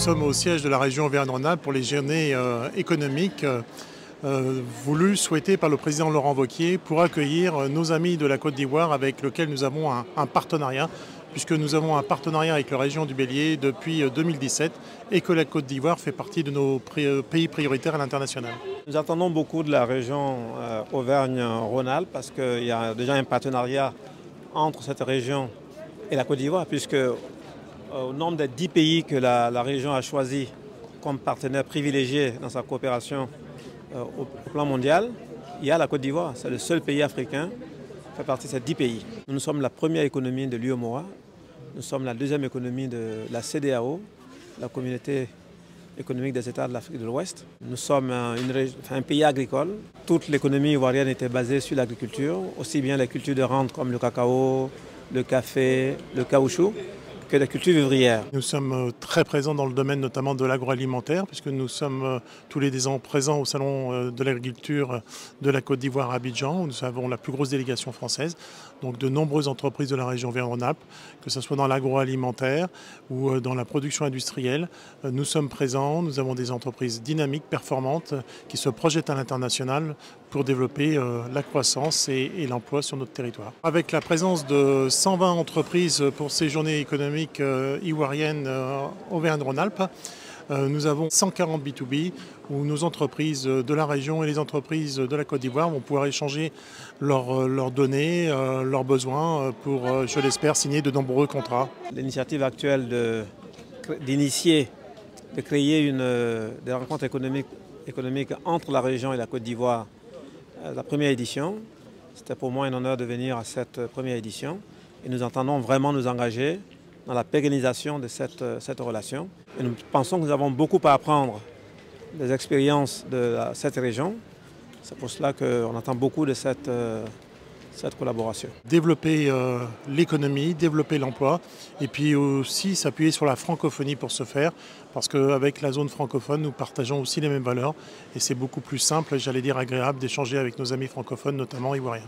sommes au siège de la région Auvergne-Rhône-Alpes pour les journées économiques voulues, souhaitées par le président Laurent Wauquiez pour accueillir nos amis de la Côte d'Ivoire avec lesquels nous avons un partenariat, puisque nous avons un partenariat avec la région du Bélier depuis 2017 et que la Côte d'Ivoire fait partie de nos pays prioritaires à l'international. Nous attendons beaucoup de la région Auvergne-Rhône-Alpes parce qu'il y a déjà un partenariat entre cette région et la Côte d'Ivoire, puisque au nombre des 10 pays que la région a choisi comme partenaire privilégié dans sa coopération au plan mondial, il y a la Côte d'Ivoire. C'est le seul pays africain qui fait partie de ces 10 pays. Nous sommes la première économie de l'UEMOA, nous sommes la deuxième économie de la CEDEAO, la communauté économique des États de l'Afrique de l'Ouest. Nous sommes un pays agricole. Toute l'économie ivoirienne était basée sur l'agriculture, aussi bien les cultures de rente comme le cacao, le café, le caoutchouc, que la culture vivrière. Nous sommes très présents dans le domaine notamment de l'agroalimentaire, puisque nous sommes tous les 2 ans présents au Salon de l'agriculture de la Côte d'Ivoire à Abidjan, où nous avons la plus grosse délégation française. Donc de nombreuses entreprises de la région Auvergne-Rhône-Alpes, que ce soit dans l'agroalimentaire ou dans la production industrielle. Nous sommes présents, nous avons des entreprises dynamiques, performantes, qui se projettent à l'international pour développer la croissance et l'emploi sur notre territoire. Avec la présence de 120 entreprises pour ces journées économiques ivoiriennes Auvergne-Rhône-Alpes, nous avons 140 B2B où nos entreprises de la région et les entreprises de la Côte d'Ivoire vont pouvoir échanger leurs données, leurs besoins pour, je l'espère, signer de nombreux contrats. L'initiative actuelle de créer des rencontres économiques entre la région et la Côte d'Ivoire, la première édition, c'était pour moi un honneur de venir à cette première édition et nous entendons vraiment nous engager dans la pérennisation de cette relation. Et nous pensons que nous avons beaucoup à apprendre des expériences de cette région. C'est pour cela qu'on attend beaucoup de cette collaboration. Développer l'économie, développer l'emploi et puis aussi s'appuyer sur la francophonie pour ce faire, parce qu'avec la zone francophone, nous partageons aussi les mêmes valeurs et c'est beaucoup plus simple, j'allais dire agréable, d'échanger avec nos amis francophones, notamment ivoiriens.